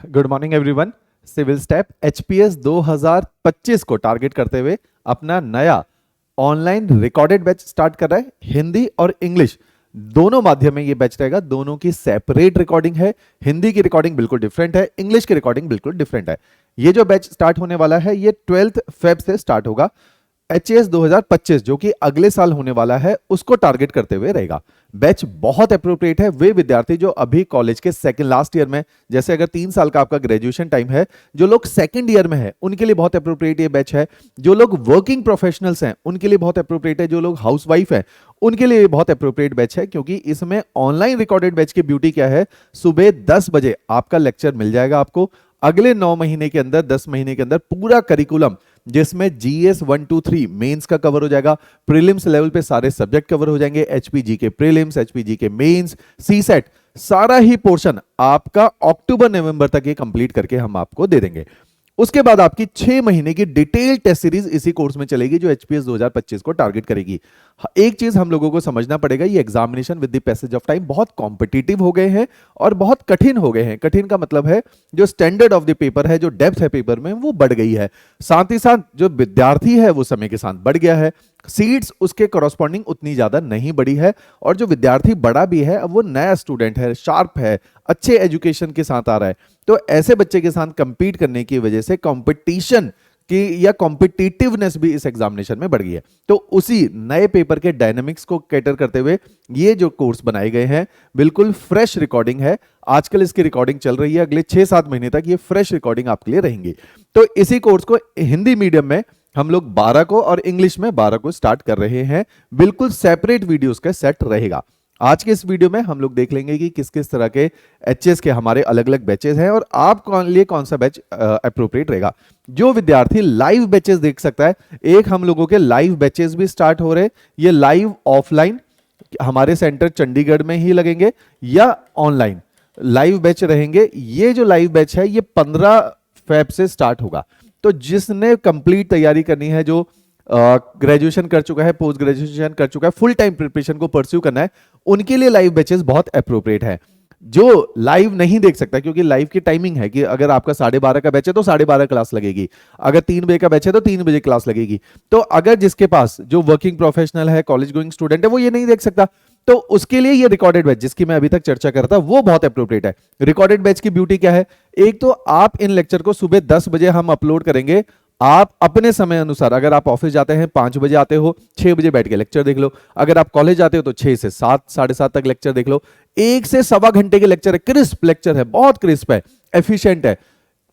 Good morning everyone. Civil step HPS 2025 को target करते हुए अपना नया ऑनलाइन रिकॉर्डेड बैच स्टार्ट कर रहा है। हिंदी और इंग्लिश दोनों माध्यम में ये बैच रहेगा। दोनों की सेपरेट रिकॉर्डिंग है। हिंदी की रिकॉर्डिंग बिल्कुल डिफरेंट है, इंग्लिश की रिकॉर्डिंग बिल्कुल डिफरेंट है। ये जो बैच स्टार्ट होने वाला है ये 12 फेब से स्टार्ट होगा। एचएस 2025 जो कि अगले साल होने वाला है उसको टारगेट करते हुए रहेगा। बैच बहुत अप्रोप्रिएट है वे विद्यार्थी जो अभी कॉलेज के सेकंड लास्ट ईयर में, जैसे अगर 3 साल का आपका ग्रेजुएशन टाइम है, जो लोग सेकंड ईयर में है उनके लिए बहुत अप्रोप्रिएट ये बैच है। जो लोग वर्किंग प्रोफेशनल्स हैं उनके लिए बहुत अप्रोप्रिएट है। जो लोग हाउसवाइफ हैं उनके लिए बहुत अप्रोप्रिएट बैच है, क्योंकि इसमें ऑनलाइन रिकॉर्डेड बैच की ब्यूटी क्या है, सुबह 10 बजे आपका लेक्चर मिल जाएगा आपको। अगले 9 महीने के अंदर, 10 महीने के अंदर पूरा करिकुलम जिसमें जीएस 1 2 3 मेंस का कवर हो जाएगा। प्रीलिम्स लेवल पे सारे सब्जेक्ट कवर हो जाएंगे। एचपीजी के प्रीलिम्स, एचपीजी के मेंस, सीसेट, सारा ही पोर्शन आपका अक्टूबर नवंबर तक ये कंप्लीट करके हम आपको दे देंगे। उसके बाद आपकी 6 महीने की डिटेल टेस्ट सीरीज इसी कोर्स में चलेगी जो एचपीएस 2025 को टारगेट करेगी। एक चीज हम लोगों को समझना पड़ेगा, ये examination with the passage of time बहुत कॉम्पिटिटिव हो गए हैं और बहुत कठिन हो गए हैं। कठिन का मतलब है जो स्टैंडर्ड ऑफ द पेपर है, जो डेप्थ है पेपर में, वो बढ़ गई है। साथ ही साथ जो विद्यार्थी है वो समय के साथ बढ़ गया है। सीट्स उसके कॉरस्पॉन्डिंग उतनी ज्यादा नहीं बढ़ी है, और जो विद्यार्थी बड़ा भी है अब वो नया स्टूडेंट है, शार्प है, अच्छे एजुकेशन के साथ आ रहा है। तो ऐसे बच्चे के साथ कंपीट करने की वजह से कंपटीशन की या कॉम्पिटिटिवनेस भी इस एग्जामिनेशन में बढ़ गई है। तो उसी नए पेपर के डायनामिक्स को कैटर करते हुए ये जो कोर्स बनाए गए हैं बिल्कुल फ्रेश रिकॉर्डिंग है। आजकल इसकी रिकॉर्डिंग चल रही है, अगले 6-7 महीने तक ये फ्रेश रिकॉर्डिंग आपके लिए रहेंगी। तो इसी कोर्स को हिंदी मीडियम में हम लोग 12 को और इंग्लिश में 12 को स्टार्ट कर रहे हैं। बिल्कुल सेपरेट वीडियोस का सेट रहेगा। आज के इस वीडियो में हम लोग देख लेंगे कि किस किस तरह के एचएस के हमारे अलग अलग बैचेस हैं और आप लिए कौन सा बैच अप्रोप्रिएट रहेगा। जो विद्यार्थी लाइव बैचेस देख सकता है, एक हम लोगों के लाइव बैचेस भी स्टार्ट हो रहे हैं। ये लाइव ऑफलाइन हमारे सेंटर चंडीगढ़ में ही लगेंगे या ऑनलाइन लाइव बैच रहेंगे। ये जो लाइव बैच है ये 15 फेब से स्टार्ट होगा। तो जिसने कंप्लीट तैयारी करनी है, जो ग्रेजुएशन कर चुका है, पोस्ट ग्रेजुएशन कर चुका है, फुल टाइम प्रिपरेशन को परस्यू करना है, उनके लिए लाइव बैचेस बहुत अप्रोप्रिएट है। जो लाइव नहीं देख सकता, क्योंकि लाइव की टाइमिंग है कि अगर आपका 12:30 का बैच है तो 12:30 क्लास लगेगी, अगर 3 बजे का बैच है तो 3 बजे क्लास लगेगी। तो अगर जिसके पास जो वर्किंग प्रोफेशनल है, कॉलेज गोइंग स्टूडेंट है, वो ये नहीं देख सकता, तो उसके लिए ये रिकॉर्डेड बैच जिसकी मैं अभी तक चर्चा कर रहा था वो बहुत अप्रोप्रिएट है। रिकॉर्डेड बैच की ब्यूटी क्या है, एक तो आप इन लेक्चर को सुबह 10 बजे हम अपलोड करेंगे। आप अपने समय अनुसार, अगर आप ऑफिस जाते हैं 5 बजे आते हो, 6 बजे बैठ के लेक्चर देख लो। अगर आप कॉलेज जाते हो तो 6 से 7, 7:30 तक लेक्चर देख लो। 1 से सवा घंटे के लेक्चर है, क्रिस्प लेक्चर है, बहुत क्रिस्प है, एफिशिएंट है।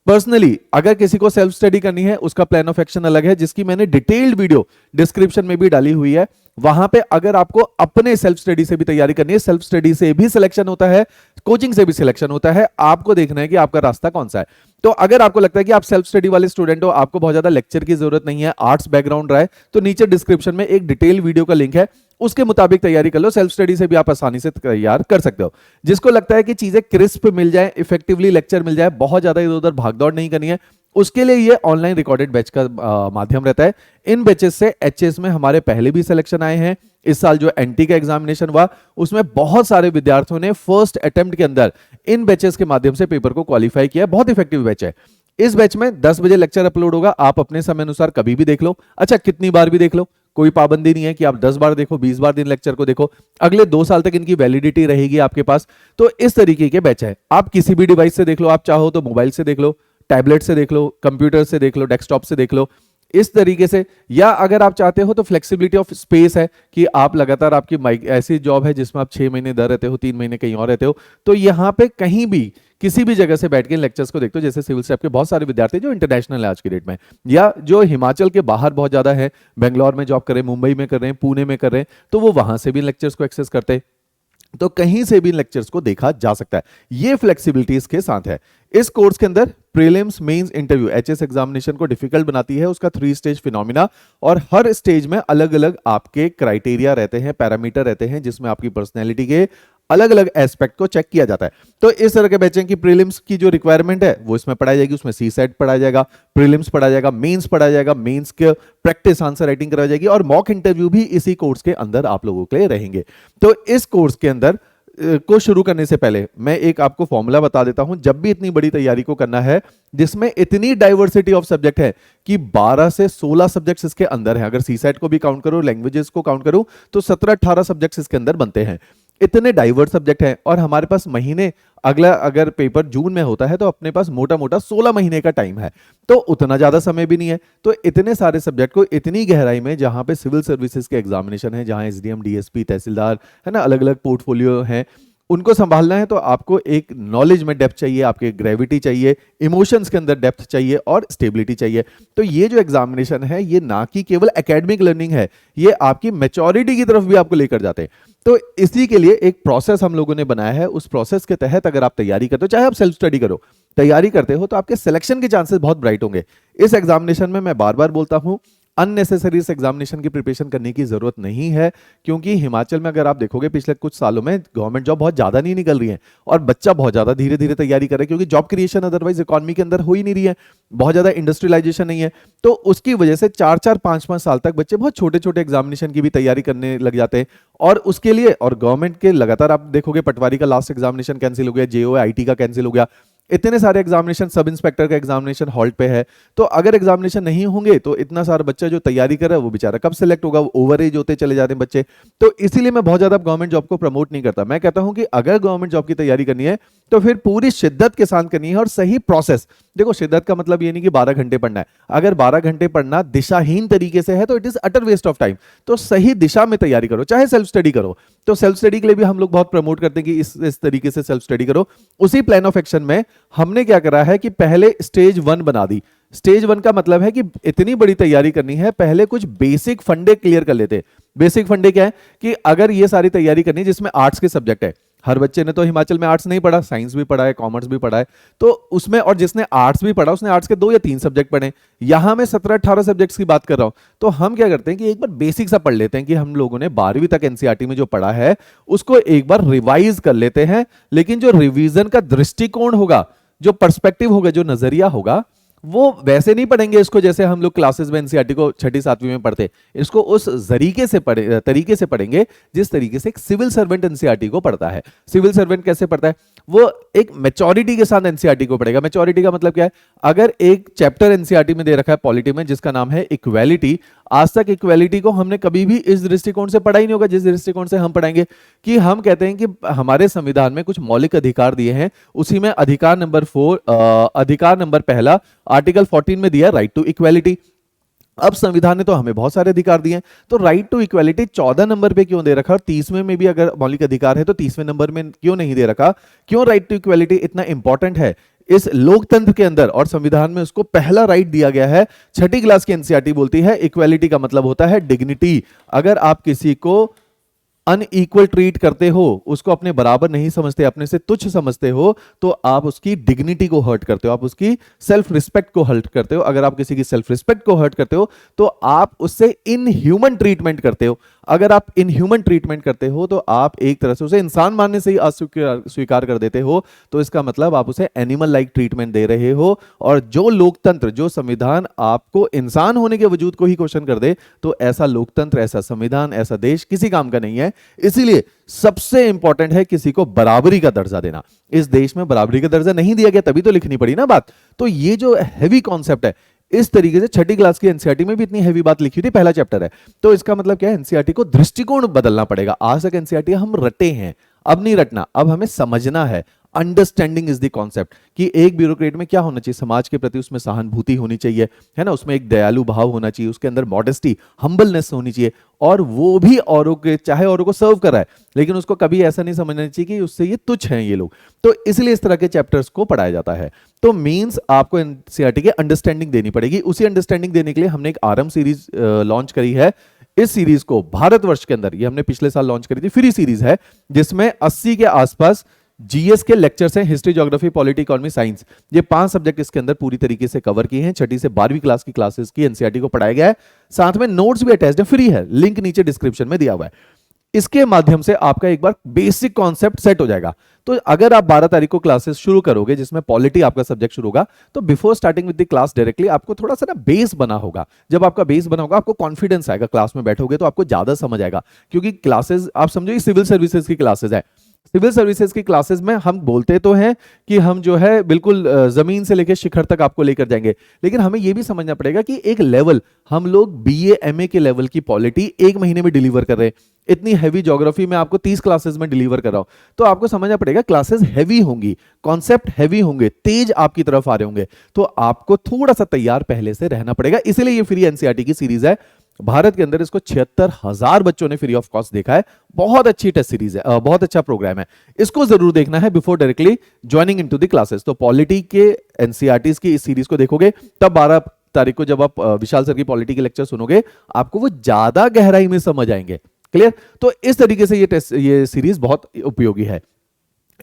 पर्सनली अगर किसी को सेल्फ स्टडी करनी है उसका प्लान ऑफ एक्शन अलग है, जिसकी मैंने डिटेल्ड वीडियो डिस्क्रिप्शन में भी डाली हुई है। वहां पे अगर आपको अपने सेल्फ स्टडी से भी तैयारी करनी है, सेल्फ स्टडी से भी सिलेक्शन होता है, कोचिंग से भी सिलेक्शन होता है, आपको देखना है कि आपका रास्ता कौन सा है। तो अगर आपको लगता है कि आप सेल्फ स्टडी वाले स्टूडेंट हो, आपको बहुत ज्यादा लेक्चर की जरूरत नहीं है, आर्ट्स बैकग्राउंड रहा है, तो नीचे डिस्क्रिप्शन में एक डिटेल वीडियो का लिंक है, उसके मुताबिक तैयारी कर लो। सेल्फ स्टडी से भी आप आसानी से तैयार कर सकते हो। जिसको लगता है कि चीजें क्रिस्प मिल जाए, इफेक्टिवली लेक्चर मिल जाए, बहुत ज्यादा इधर उधर भागदौड़ नहीं करनी है, उसके लिए ये ऑनलाइन रिकॉर्डेड बैच का माध्यम रहता है। इन बैचेस से एचएस में हमारे पहले भी सिलेक्शन आए हैं। इस साल जो एनटी का एग्जामिनेशन हुआ उसमें बहुत सारे विद्यार्थियों ने फर्स्ट अटेम्प्ट के अंदर इन बैचेस के माध्यम से पेपर को क्वालिफाई किया। बहुत इफेक्टिव बैच है। इस बैच में 10 बजे लेक्चर अपलोड होगा, आप अपने समय अनुसार कभी भी देख लो। अच्छा, कितनी बार भी देख लो, कोई पाबंदी नहीं है कि आप 10 बार देखो, 20 बार दिन लेक्चर को देखो। अगले 2 साल तक इनकी वैलिडिटी रहेगी आपके पास। तो इस तरीके के बैच है। आप किसी भी डिवाइस से देख लो, आप चाहो तो मोबाइल से देख लो, टैबलेट से देख लो, कंप्यूटर से देख लो, डेस्कटॉप से देख लो, इस तरीके से। या अगर आप चाहते हो तो फ्लेक्सिबिलिटी ऑफ स्पेस है कि आप लगातार, आपकी माइक ऐसी जॉब है जिसमें आप 6 महीने इधर रहते हो, 3 महीने कहीं और रहते हो, तो यहाँ पे कहीं भी किसी भी जगह से बैठ के लेक्चर्स को देखते हो। जैसे सिविल स्टेप के बहुत सारे विद्यार्थी जो इंटरनेशनल है आज की डेट में, या जो हिमाचल के बाहर बहुत ज्यादा है, बेंगलोर में जॉब कर रहे हैं, मुंबई में कर रहे हैं, पुणे में कर रहे हैं, तो वो वहां से भी लेक्चर्स को एक्सेस करते हैं। तो कहीं से भी लेक्चर्स को देखा जा सकता है। ये फ्लेक्सिबिलिटी इसके साथ है। इस कोर्स के अंदर prelims, mains, interview HS examination को डिफिकल्ट बनाती है उसका 3 स्टेज फिनोमिना, और हर स्टेज में अलग अलग आपके क्राइटेरिया रहते हैं, पैरामीटर रहते हैं, जिसमें आपकी पर्सनैलिटी के अलग अलग एस्पेक्ट को चेक किया जाता है। तो इस तरह के बैचें की प्रीलिम्स की जो रिक्वायरमेंट है वो इसमें पढ़ाई जाएगी। उसमें सी सेट पढ़ाया जाएगा, प्रीलिम्स पढ़ाया जाएगा, मेंस पढ़ाया जाएगा, मेंस के प्रैक्टिस आंसर राइटिंग कराई जाएगी, और मॉक इंटरव्यू भी इसी कोर्स के अंदर आप लोगों के लिए रहेंगे। तो इस कोर्स के अंदर को शुरू करने से पहले मैं एक आपको फॉर्मूला बता देता हूं। जब भी इतनी बड़ी तैयारी को करना है जिसमें इतनी डाइवर्सिटी ऑफ सब्जेक्ट है कि 12 से 16 सब्जेक्ट्स इसके अंदर हैं, अगर सीसेट को भी काउंट करो, लैंग्वेजेस को काउंट करूं, तो 17-18 सब्जेक्ट्स इसके अंदर बनते हैं। इतने डाइवर्स सब्जेक्ट हैं और हमारे पास महीने, अगला अगर पेपर जून में होता है तो अपने पास मोटा मोटा 16 महीने का टाइम है, तो उतना ज्यादा समय भी नहीं है। तो इतने सारे सब्जेक्ट को इतनी गहराई में, जहां पे सिविल सर्विसेज के एग्जामिनेशन है, जहां एसडीएम, डीएसपी, तहसीलदार है ना, अलग अलग पोर्टफोलियो हैं, उनको संभालना है, तो आपको एक नॉलेज में डेप्थ चाहिए, आपके ग्रेविटी चाहिए, इमोशंस के अंदर डेप्थ चाहिए और स्टेबिलिटी चाहिए। तो ये जो एग्जामिनेशन है, ये ना कि केवल एकेडमिक लर्निंग है, ये आपकी मैच्योरिटी की तरफ भी आपको लेकर जाते हैं। तो इसी के लिए एक प्रोसेस हम लोगों ने बनाया है। उस प्रोसेस के तहत अगर आप तैयारी करते हो, चाहे आप सेल्फ स्टडी करो, तैयारी करते हो, तो आपके सिलेक्शन के चांसेस बहुत ब्राइट होंगे। इस एग्जामिनेशन में मैं बार बार बोलता हूं, अननेसेसरी इस एग्जामिनेशन की प्रिपरेशन करने की जरूरत नहीं है, क्योंकि हिमाचल में अगर आप देखोगे पिछले कुछ सालों में गवर्नमेंट जॉब बहुत ज्यादा नहीं निकल रही है और बच्चा बहुत ज्यादा धीरे धीरे तैयारी करे, क्योंकि जॉब क्रिएशन अदरवाइज इकोनॉमी के अंदर हो ही नहीं रही है, बहुत ज्यादा इंडस्ट्रियलाइजेशन नहीं है। तो उसकी वजह से 4-4, 5-5 साल तक बच्चे बहुत छोटे छोटे एग्जामिनेशन की भी तैयारी करने लग जाते हैं। और उसके लिए, और गवर्नमेंट के लगातार आप देखोगे, पटवारी का लास्ट एग्जामिनेशन कैंसिल हो गया, जेओ आईटी का कैंसिल हो गया, इतने सारे एग्जामिनेशन, सब इंस्पेक्टर का एग्जामिनेशन हॉल्ट पे है। तो अगर एग्जामिनेशन नहीं होंगे तो इतना सारा बच्चा जो तैयारी कर रहा है वो बेचारा कब सिलेक्ट होगा, वो ओवर एज होते चले जाते हैं बच्चे। तो इसीलिए मैं बहुत ज्यादा गवर्नमेंट जॉब को प्रमोट नहीं करता। मैं कहता हूं कि अगर गवर्नमेंट जॉब की तैयारी करनी है तो फिर पूरी शिद्दत के साथ करनी है और सही प्रोसेस। देखो, शिद्दत का मतलब ये नहीं कि 12 घंटे पढ़ना है। अगर 12 घंटे पढ़ना दिशाहीन तरीके से है तो it is utter waste of time. तो सही दिशा में तैयारी करो, चाहे सेल्फ स्टडी करो। तो सेल्फ स्टडी के लिए भी हम लोग बहुत प्रमोट करते हैं कि इस तरीके से सेल्फ स्टडी करो। उसी प्लान ऑफ एक्शन में हमने क्या करा है कि पहले स्टेज 1 बना दी। स्टेज 1 का मतलब है कि इतनी बड़ी तैयारी करनी है, पहले कुछ बेसिक फंडे क्लियर कर लेते। बेसिक फंडे क्या है कि अगर ये सारी तैयारी करनी है जिसमें आर्ट्स के सब्जेक्ट है, हर बच्चे ने तो हिमाचल में आर्ट्स नहीं पढ़ा, साइंस भी पढ़ा है, कॉमर्स भी पढ़ा है, तो उसमें, और जिसने आर्ट्स भी पढ़ा उसने आर्ट्स के 2 या 3 सब्जेक्ट पढ़े। यहां मैं 17-18 सब्जेक्ट्स की बात कर रहा हूं। तो हम क्या करते हैं कि एक बार बेसिक सा पढ़ लेते हैं कि हम लोगों ने 12वीं तक एनसीईआरटी में जो पढ़ा है उसको एक बार रिवाइज कर लेते हैं। लेकिन जो रिवीजन का दृष्टिकोण होगा, जो पर्सपेक्टिव होगा, जो नजरिया होगा, वो वैसे नहीं पढ़ेंगे इसको जैसे हम लोग क्लासेस में एनसीईआरटी को 6ठी-7वीं में पढ़ते। इसको उस तरीके से पढ़ेंगे जिस तरीके से एक सिविल सर्वेंट एनसीईआरटी को पढ़ता है। सिविल सर्वेंट कैसे पढ़ता है? वो एक मैच्योरिटी के साथ एनसीईआरटी को पढ़ेगा। मैच्योरिटी का मतलब क्या है? अगर एक चैप्टर एनसीईआरटी में दे रखा है पॉलिटी में जिसका नाम है इक्वालिटी, आज तक इक्वालिटी को हमने कभी भी इस दृष्टिकोण से पढ़ा ही नहीं होगा जिस दृष्टिकोण से हम पढ़ाएंगे। कि हम कहते हैं कि हमारे संविधान में कुछ मौलिक अधिकार दिए हैं, उसी में अधिकार नंबर 1 आर्टिकल 14 में दिया राइट टू इक्वालिटी। अब संविधान ने तो हमें बहुत सारे अधिकार दिए हैं, तो राइट टू इक्वालिटी 14 नंबर पे क्यों दे रखा, और 30वें में भी अगर मौलिक अधिकार है तो 30वें नंबर में क्यों नहीं दे रखा? क्यों राइट टू इक्वालिटी इतना इंपॉर्टेंट है इस लोकतंत्र के अंदर? और संविधान में उसको पहला राइट दिया गया है। 6ठी क्लास की एनसीईआरटी बोलती है इक्वालिटी का मतलब होता है डिग्निटी। अगर आप किसी को अनइक्वल ट्रीट करते हो, उसको अपने बराबर नहीं समझते, अपने से तुच्छ समझते हो, तो आप उसकी डिग्निटी को हर्ट करते हो, आप उसकी सेल्फ रिस्पेक्ट को हर्ट करते हो। अगर आप किसी की सेल्फ रिस्पेक्ट को हर्ट करते हो तो आप उससे इनह्यूमन ट्रीटमेंट करते हो। अगर आप इनह्यूमन ट्रीटमेंट करते हो तो आप एक तरह से उसे इंसान मानने से ही अस्वीकार कर देते हो, तो इसका मतलब आप उसे एनिमल लाइक ट्रीटमेंट दे रहे हो। और जो लोकतंत्र, जो संविधान आपको इंसान होने के वजूद को ही क्वेश्चन कर दे, तो ऐसा लोकतंत्र, ऐसा संविधान, ऐसा देश किसी काम का नहीं है। इसीलिए सबसे इंपॉर्टेंट है किसी को बराबरी का दर्जा देना। इस देश में बराबरी का दर्जा नहीं दिया गया, तभी तो लिखनी पड़ी ना बात। तो ये जो हैवी कॉन्सेप्ट है, इस तरीके से 6ठी क्लास की एनसीईआरटी में भी इतनी हैवी बात लिखी थी, पहला चैप्टर है। तो इसका मतलब क्या है? एनसीईआरटी को दृष्टिकोण बदलना पड़ेगा। आज तक एनसीईआरटी हम रटे हैं, अब नहीं रटना, अब हमें समझना है। अंडरस्टैंडिंग इज द कॉन्सेप्ट कि एक ब्यूरोक्रेट में क्या होना चाहिए, समाज के प्रति उसमें सहानुभूति होनी चाहिए, है ना, उसमें एक दयालु भाव होना चाहिए, उसके अंदर मॉडेस्टी, हम्बलनेस होनी चाहिए, और वो भी औरों के, चाहे औरों को सर्व कर रहा है, लेकिन उसको कभी ऐसा नहीं समझना चाहिए कि उससे ये तुच्छ हैं ये लोग। तो इसलिए इस तरह के चैप्टर्स को पढ़ाया जाता है। तो मींस आपको एनसीईआरटी की अंडरस्टैंडिंग देनी पड़ेगी। उसी अंडरस्टैंडिंग देने के लिए हमने एक आरएम सीरीज लॉन्च करी है। इस सीरीज को भारतवर्ष के अंदर, ये हमने पिछले साल लॉन्च करी थी, फ्री सीरीज है, जिसमें 80 के आसपास जीएस के लेक्चर्स हैं, history, geography, polity, economy, science. ये 5 सब्जेक्ट इसके अंदर पूरी तरीके से कवर किए हैं। 6ठी से 12वीं क्लास की क्लासेस की एनसीईआरटी को पढ़ाया गया है। साथ में नोट्स भी अटैच्ड है, फ्री है, लिंक नीचे डिस्क्रिप्शन में दिया हुआ है। इसके माध्यम से आपका एक बार बेसिक कॉन्सेप्ट सेट हो जाएगा। तो अगर आप 12 तारीख को क्लासेस शुरू करोगे जिसमें पॉलिटी आपका सब्जेक्ट शुरू होगा, तो before starting with the class directly आपको थोड़ा सा ना बेस बना होगा। जब आपका बेस बना होगा, आपको कॉन्फिडेंस आएगा, क्लास में बैठोगे तो आपको ज्यादा समझ आएगा। क्योंकि क्लासेस आप समझो सिविल सर्विसेज की क्लासेस है, सिविल सर्विसेज की क्लासेस में हम बोलते तो हैं कि हम जो है बिल्कुल जमीन से लेकर शिखर तक आपको लेकर जाएंगे, लेकिन हमें यह भी समझना पड़ेगा कि एक लेवल, हम लोग बीए एमए के लेवल की पॉलिटी 1 महीने में डिलीवर कर रहे हैं। इतनी हैवी ज्योग्राफी में आपको 30 क्लासेस में डिलीवर कर रहा हूं, तो आपको समझना पड़ेगा क्लासेस हैवी होंगी, कॉन्सेप्ट हैवी होंगे, तेज आपकी तरफ आ रहे होंगे, तो आपको थोड़ा सा तैयार पहले से रहना पड़ेगा। इसलिए ये फ्री एनसीईआरटी की सीरीज है। भारत के अंदर इसको 76,000 बच्चों ने फ्री ऑफ कॉस्ट देखा है। बहुत अच्छी टेस्ट सीरीज है, बहुत अच्छा प्रोग्राम है, इसको जरूर देखना है before directly joining into the classes. तो पॉलिटी के एनसीईआरटी की इस सीरीज को देखोगे, तब 12 तारीख को जब आप विशाल सर की पॉलिटी के लेक्चर सुनोगे, आपको वो ज्यादा गहराई में समझ आएंगे। क्लियर? तो इस तरीके से ये सीरीज बहुत उपयोगी है।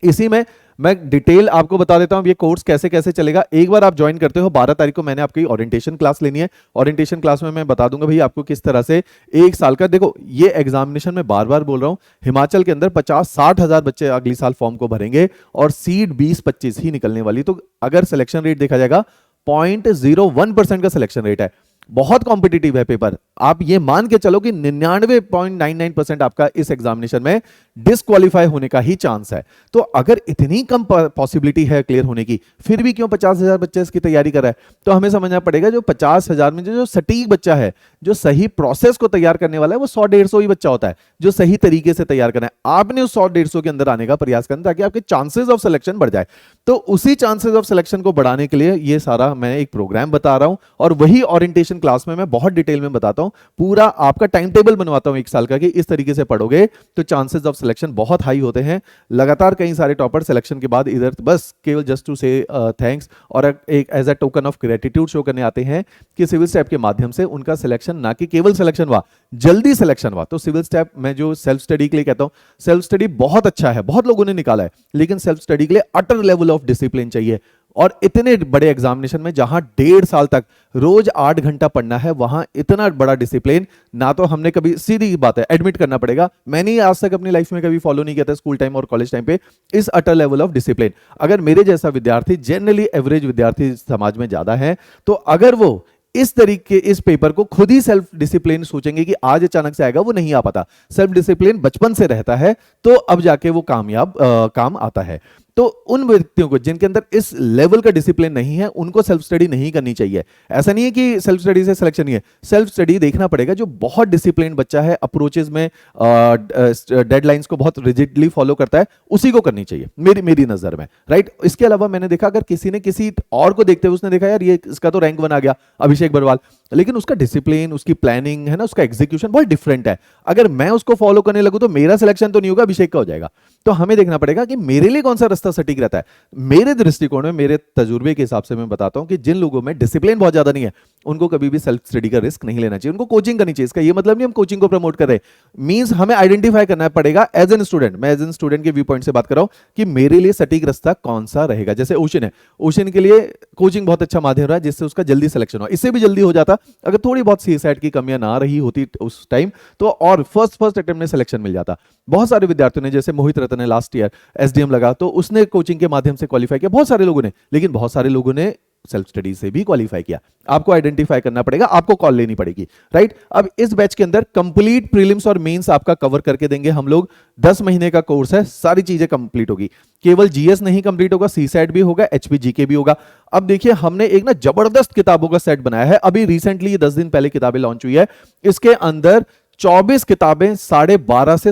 इसी में मैं डिटेल आपको बता देता हूं ये कोर्स कैसे कैसे चलेगा। एक बार आप ज्वाइन करते हो, 12 तारीख को मैंने आपकी ओरिएंटेशन क्लास लेनी है। ओरिएंटेशन क्लास में मैं बता दूंगा भाई आपको किस तरह से 1 साल का, देखो ये एग्जामिनेशन में बार बार बोल रहा हूं, हिमाचल के अंदर 50-60 हजार बच्चे अगली साल फॉर्म को भरेंगे और सीट 20-25 ही निकलने वाली। तो अगर सिलेक्शन रेट देखा जाएगा 0.01% का सिलेक्शन रेट है, बहुत कॉम्पिटिटिव है पेपर। आप ये मान के चलो कि 99.99% आपका इस एग्जामिनेशन में डिस्क्वालीफाई होने का ही चांस है। तो अगर इतनी कम पॉसिबिलिटी है क्लियर होने की, फिर भी क्यों 50,000 बच्चे इसकी तैयारी कर रहा है? तो हमें समझना पड़ेगा जो 50,000 में जो सटीक बच्चा है, जो सही प्रोसेस को तैयार करने वाला है, वो 100-150 ही बच्चा होता है जो सही तरीके से तैयार करना है। आपने उस 100-150 के अंदर आने का प्रयास करना ताकि आपके चांसेस ऑफ सिलेक्शन बढ़ जाए। तो उसी चांसेस ऑफ सिलेक्शन को बढ़ाने के लिए ये सारा मैं एक प्रोग्राम बता रहा हूं, और वही ओरिएंटेशन क्लास में मैं बहुत डिटेल में बताता हूं, पूरा आपका टाइम टेबल बनवाता हूं 1 साल का कि इस तरीके से पढ़ोगे तो चांसेस ऑफ सिलेक्शन बहुत हाई होते हैं। लगातार कई सारे टॉपर सिलेक्शन के बाद इधर बस केवल जस्ट टू से थैंक्स और एक as a token of gratitude show करने आते हैं कि सिविल स्टेप के माध्यम से उनका सिलेक्शन, ना कि केवल सिलेक्शन हुआ, जल्दी सिलेक्शन हुआ। तो सिविल स्टेप में जो सेल्फ स्टडी के लिए कहता हूं, सेल्फ स्टडी बहुत अच्छा है, बहुत लोगों ने निकाला है, लेकिन सेल्फ स्टडी के लिए अटर लेवल ऑफ डिसिप्लिन चाहिए। और इतने बड़े एग्जामिनेशन में जहां 1.5 साल तक रोज 8 घंटा पढ़ना है, वहां इतना बड़ा डिसिप्लिन ना तो हमने कभी, सीधी बात है एडमिट करना पड़ेगा, मैंने आज तक अपनी लाइफ में कभी फॉलो नहीं किया था स्कूल टाइम और कॉलेज टाइम पे इस अटर लेवल ऑफ डिसिप्लिन। अगर मेरे जैसा विद्यार्थी, जनरली एवरेज विद्यार्थी समाज में ज्यादा है, तो अगर वो इस तरीके इस पेपर को खुद ही सेल्फ डिसिप्लिन सोचेंगे कि आज अचानक से आएगा, वो नहीं आ पाता। सेल्फ डिसिप्लिन बचपन से रहता है तो अब जाके वो काम आता है। तो उन व्यक्तियों को जिनके अंदर इस लेवल का डिसिप्लिन नहीं है, उनको सेल्फ स्टडी नहीं करनी चाहिए। ऐसा नहीं है कि सेल्फ स्टडी से सिलेक्शन नहीं है, सेल्फ स्टडी देखना पड़ेगा। जो बहुत डिसिप्लिन बच्चा है, अप्रोचेस में डेडलाइंस को बहुत रिजिडली फॉलो करता है, उसी को करनी चाहिए मेरी नजर में, राइट। इसके अलावा मैंने देखा अगर किसी ने किसी और को देखते हुए उसने देखा यार ये इसका तो रैंक 1 आ गया, अभिषेक बरवाल, लेकिन उसका डिसिप्लिन, उसकी प्लानिंग है ना, उसका एग्जीक्यूशन बहुत डिफरेंट है। अगर मैं उसको फॉलो करने लगूं तो मेरा सिलेक्शन तो नहीं होगा, अभिषेक का हो जाएगा। तो हमें देखना पड़ेगा कि मेरे लिए कौन सा रास्ता सटीक रहता है। मेरे दृष्टिकोण में, मेरे तजुर्बे के हिसाब से मैं बताता हूं कि जिन लोगों में डिसिप्लिन बहुत ज्यादा नहीं है, उनको कभी भी सेल्फ स्टडी का रिस्क नहीं लेना चाहिए, उनको कोचिंग करनी चाहिए। इसका ये मतलब नहीं हम कोचिंग को प्रमोट कर रहे, मींस हमें आइडेंटिफाई करना पड़ेगा एज एन स्टूडेंट। मैं एज एन स्टूडेंट के व्यू पॉइंट से बात कर रहा हूं कि मेरे लिए सटीक रास्ता कौन सा रहेगा। जैसे ओशन है, ओशन के लिए कोचिंग बहुत अच्छा माध्यम रहा जिससे उसका जल्दी सिलेक्शन हुआ। इससे भी जल्दी हो जाता अगर थोड़ी बहुत सीसैट की कमियां ना रही होती उस टाइम, तो और फर्स्ट अटेम्प्ट में सिलेक्शन मिल जाता। बहुत सारे विद्यार्थियों ने, जैसे मोहित रतन ने लास्ट ईयर एसडीएम लगा तो उसने कोचिंग के माध्यम से क्वालिफाई किया, बहुत सारे लोगों ने, लेकिन बहुत सारे लोगों ने सेल्फ स्टडी से भी क्वालिफाई किया। आपको आइडेंटिफाई करना पड़ेगा, आपको कॉल लेनी पड़ेगी, राइट। अब इस बैच के अंदर कंप्लीट प्रीलिम्स और मेंस आपका कवर करके देंगे हम लोग। 10 महीने का कोर्स है, सारी चीजें कंप्लीट होगी। केवल जीएस नहीं कंप्लीट होगा, सीसैट भी होगा, एचपी जीके भी होगा। अब देखिए हमने एक ना जबरदस्त किताबों का सेट बनाया है, अभी रिसेंटली 10 दिन पहले किताबें लॉन्च हुई है। इसके अंदर 24 किताबें 12.5 से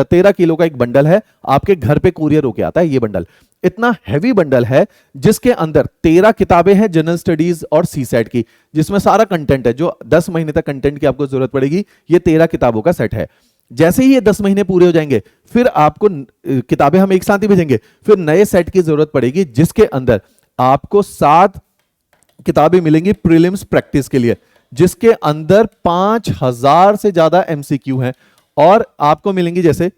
13 किलो का एक बंडल है, आपके घर पे कुरियर होके आता है। ये बंडल इतना हैवी बंडल है जिसके अंदर 13 किताबें हैं जनरल स्टडीज और सीसैट की, जिसमें सारा कंटेंट है जो 10 महीने तक कंटेंट की आपको जरूरत पड़ेगी। ये 13 किताबों का सेट है। जैसे ही ये 10 महीने पूरे हो जाएंगे, फिर आपको किताबें हम एक साथ ही भेजेंगे, फिर नए सेट की जरूरत पड़ेगी जिसके अंदर आपको 7 किताबें मिलेंगी प्रीलिम्स प्रैक्टिस के लिए, जिसके अंदर 5000 से ज्यादा एमसीक्यू हैं। और आपको मिलेंगी, जैसे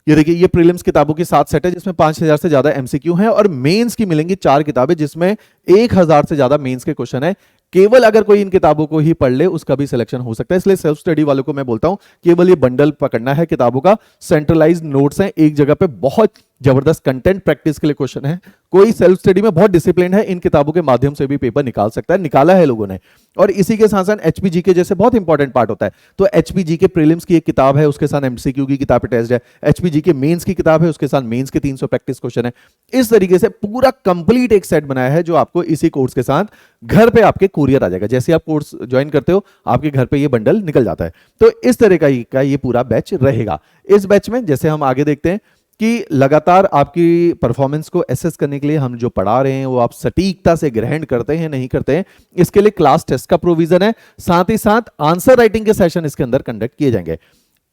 ये देखिए, ये प्रीलिम्स किताबों की 7 सेट है जिसमें 5000 से ज्यादा एमसीक्यू हैं, और मेंस की मिलेंगी 4 किताबें जिसमें 1000 से ज्यादा मेंस के क्वेश्चन है। केवल अगर कोई इन किताबों को ही पढ़ ले उसका भी सिलेक्शन हो सकता है। इसलिए सेल्फ स्टडी वालों को मैं बोलता हूं केवल ये बंडल पकड़ना है किताबों का, सेंट्रलाइज्ड नोट्स हैं एक जगह पे, बहुत जबरदस्त कंटेंट प्रैक्टिस के लिए क्वेश्चन है। कोई सेल्फ स्टडी में बहुत डिसिप्लिन है, इन किताबों के माध्यम से भी पेपर निकाल सकता है, निकाला है लोगों ने। और इसी के साथ साथ एचपीजी के जैसे बहुत इंपॉर्टेंट पार्ट होता है, तो एचपीजी के प्रीलिम्स की एक किताब है, उसके साथ एमसीक्यू की किताब अटैच्ड है, एचपीजी के मेंस की किताब है, उसके साथ मेंस के 300 प्रैक्टिस क्वेश्चन है। इस तरीके से पूरा कंप्लीट एक सेट बनाया है जो आपको इसी कोर्स के साथ घर पे आपके कुरियर आ जाएगा। जैसे आप कोर्स ज्वाइन करते हो आपके घर पे ये बंडल निकल जाता है। तो इस तरह का ये पूरा बैच रहेगा। इस बैच में जैसे हम आगे देखते हैं कि लगातार आपकी परफॉर्मेंस को एसेस करने के लिए हम जो पढ़ा रहे हैं वो आप सटीकता से ग्रहण करते हैं नहीं करते हैं, इसके लिए क्लास टेस्ट का प्रोविजन है। साथ ही साथ आंसर राइटिंग के सेशन इसके अंदर कंडक्ट किए जाएंगे।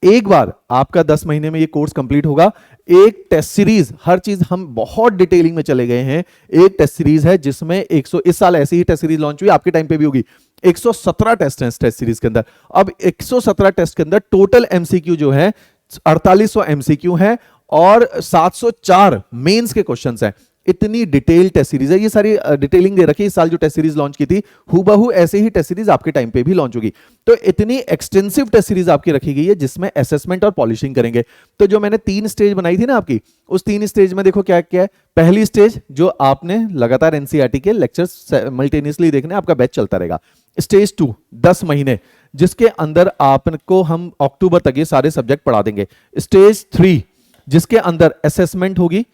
एक बार आपका 10 महीने में ये कोर्स कंप्लीट होगा, एक टेस्ट सीरीज, हर चीज हम बहुत डिटेलिंग में चले गए हैं। एक टेस्ट सीरीज है जिसमें 100, इस साल ऐसी ही टेस्ट सीरीज लॉन्च हुई, आपके टाइम पे भी होगी। 117 टेस्ट हैं इस टेस्ट सीरीज के अंदर। अब 117 टेस्ट के अंदर टोटल एमसीक्यू जो है 4800 एमसीक्यू है और 704 मेंस के क्वेश्चंस हैं। इतनी डिटेल टेस्ट सीरीज है, ये सारी डिटेलिंग दे रखी है। इस साल जो टेस्ट सीरीज लॉन्च की थी हूबहू ऐसे ही टेस्ट सीरीज आपके टाइम पे भी लॉन्च होगी। तो इतनी एक्सटेंसिव टेस्ट सीरीज आपकी रखी गई है जिसमें असेसमेंट और पॉलिशिंग करेंगे। तो जो मैंने 3 स्टेज बनाई थी ना आपकी, उस 3 स्टेज में देखो क्या क्या है। पहली स्टेज जो आपने लगातार एनसीईआरटी के लेक्चर्स साइमल्टेनियसली देखने, आपका बैच चलता रहेगा। स्टेज 2 10 महीने, जिसके अंदर आपको हम अक्टूबर तक ये सारे सब्जेक्ट पढ़ा देंगे। स्टेज 3 जिसके अंदर असेसमेंट होगी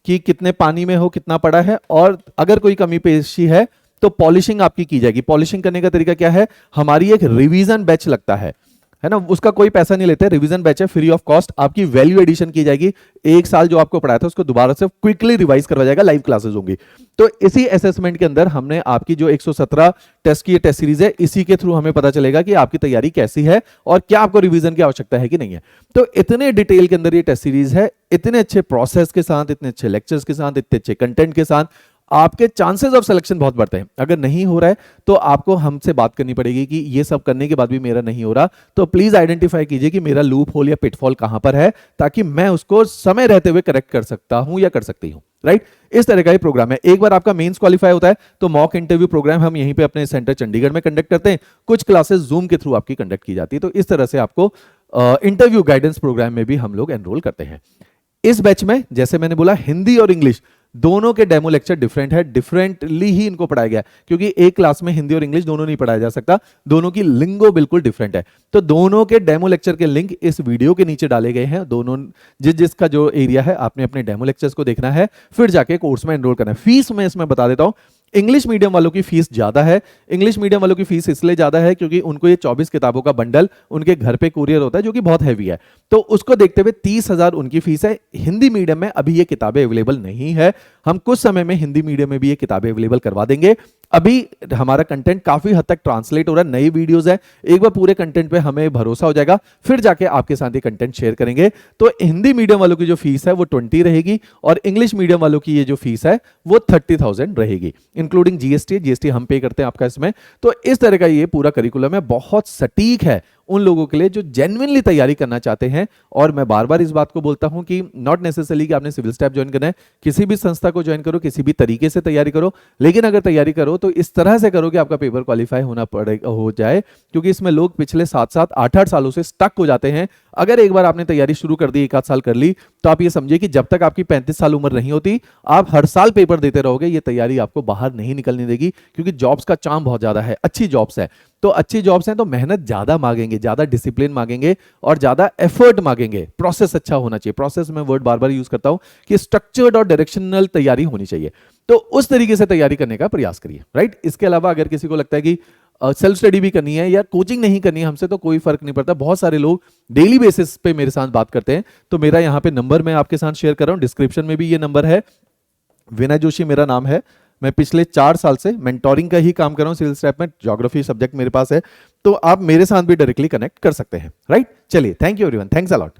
कि कितने पानी में हो, कितना पड़ा है, और अगर कोई कमी पेशी है तो पॉलिशिंग आपकी की जाएगी। पॉलिशिंग करने का तरीका क्या है, हमारी एक रिवीजन बैच लगता है ना, उसका कोई पैसा नहीं लेते, रिवीजन बैच है, फ्री ऑफ कॉस्ट। आपकी वैल्यू एडिशन की जाएगी, एक साल जो आपको पढ़ाया था उसको दोबारा से क्विकली रिवाइज करवाया जाएगा, लाइव क्लासेस होंगी। तो इसी असेसमेंट के अंदर हमने आपकी जो 117 टेस्ट की टेस्ट सीरीज है, इसी के थ्रू हमें पता चलेगा कि आपकी तैयारी कैसी है और क्या आपको रिवीजन की आवश्यकता है कि नहीं है। तो इतने डिटेल के अंदर ये टेस्ट सीरीज है, इतने अच्छे प्रोसेस के साथ, इतने अच्छे लेक्चर्स के साथ, इतने अच्छे कंटेंट के साथ आपके चांसेस ऑफ सिलेक्शन बहुत बढ़ते हैं। अगर नहीं हो रहा है तो आपको हमसे बात करनी पड़ेगी कि ये सब करने के बाद भी मेरा नहीं हो रहा, तो प्लीज आइडेंटिफाई कीजिए कि मेरा लूप होल या पिटफॉल कहां पर है, ताकि मैं उसको समय रहते हुए करेक्ट कर सकता हूं या कर सकती हूं। राइट, इस तरह का ये प्रोग्राम है। एक बार आपका मेंस क्वालिफाई होता है तो मॉक इंटरव्यू प्रोग्राम हम यहीं पे अपने सेंटर चंडीगढ़ में कंडक्ट करते हैं। कुछ क्लासेस जूम के थ्रू आपकी कंडक्ट की जाती है। तो इस तरह से आपको इंटरव्यू गाइडेंस प्रोग्राम में भी हम लोग एनरोल करते हैं। इस बैच में जैसे मैंने बोला, हिंदी और इंग्लिश दोनों के डेमो लेक्चर डिफरेंट है, डिफरेंटली ही इनको पढ़ाया गया, क्योंकि एक क्लास में हिंदी और इंग्लिश दोनों नहीं पढ़ाया जा सकता, दोनों की लिंगो बिल्कुल डिफरेंट है। तो दोनों के डेमो लेक्चर के लिंक इस वीडियो के नीचे डाले गए हैं। दोनों जिसका जो एरिया है, आपने अपने डेमो लेक्चर्स को देखना है, फिर जाके कोर्स में एनरोल करना है। फीस मैं इसमें बता देता हूं, इंग्लिश मीडियम वालों की फीस ज्यादा है। इंग्लिश मीडियम वालों की फीस इसलिए ज्यादा है क्योंकि उनको ये 24 किताबों का बंडल उनके घर पे कुरियर होता है, जो कि बहुत हैवी है। तो उसको देखते हुए 30,000 उनकी फीस है। हिंदी मीडियम में अभी ये किताबें अवेलेबल नहीं है, हम कुछ समय में हिंदी मीडियम में भी ये किताबें अवेलेबल करवा देंगे। अभी हमारा कंटेंट काफी हद तक ट्रांसलेट हो रहा है, नई वीडियोस है, एक बार पूरे कंटेंट पे हमें भरोसा हो जाएगा, फिर जाके आपके साथ ये कंटेंट शेयर करेंगे। तो हिंदी मीडियम वालों की जो फीस है वो 20 रहेगी, और इंग्लिश मीडियम वालों की ये जो फीस है वो 30,000 रहेगी, इंक्लूडिंग जीएसटी हम पे करते हैं आपका इसमें। तो इस तरह का ये पूरा करिकुलम है, बहुत सटीक है उन लोगों के लिए जो जेन्युइनली तैयारी करना चाहते हैं। और मैं बार बार इस बात को बोलता हूं कि नॉट नेसेसरली कि आपने सिविल स्टाफ ज्वाइन करना है, किसी भी संस्था को ज्वाइन करो, किसी भी तरीके से तैयारी करो, लेकिन अगर तैयारी करो तो इस तरह से करो कि आपका पेपर क्वालिफाई होना पड़ेगा, हो जाए, क्योंकि इसमें लोग पिछले 7-7 8-8 सालों से स्टक हो जाते हैं। अगर एक बार आपने तैयारी शुरू कर दी, 1-8 साल कर ली, तो आप ये समझिए कि जब तक आपकी 35 साल उम्र नहीं होती, आप हर साल पेपर देते रहोगे, ये तैयारी आपको बाहर नहीं निकलने देगी। क्योंकि जॉब्स का चार्म बहुत ज्यादा है, अच्छी जॉब्स है, तो अच्छी जॉब्स हैं तो मेहनत ज्यादा मांगेंगे, ज्यादा डिसिप्लिन मांगेंगे और ज्यादा एफर्ट मांगेंगे। प्रोसेस अच्छा होना चाहिए, प्रोसेस में वर्ड बार बार यूज करता हूं कि स्ट्रक्चर्ड और डायरेक्शनल तैयारी होनी चाहिए। तो उस तरीके से तैयारी करने का प्रयास करिए। राइट, इसके अलावा अगर किसी को लगता है कि सेल्फ स्टडी भी करनी है या कोचिंग नहीं करनी है हमसे, तो कोई फर्क नहीं पड़ता। बहुत सारे लोग डेली बेसिस पे मेरे साथ बात करते हैं, तो मेरा यहाँ पे नंबर मैं आपके साथ शेयर कर रहा हूँ, डिस्क्रिप्शन में भी ये नंबर है। विनय जोशी मेरा नाम है, मैं पिछले 4 साल से मेंटोरिंग का ही काम कर रहा हूं सिविल स्टाफ में, ज्योग्राफी सब्जेक्ट मेरे पास है, तो आप मेरे साथ भी डायरेक्टली कनेक्ट कर सकते हैं। राइट, चलिए, thank you everyone, thanks a lot.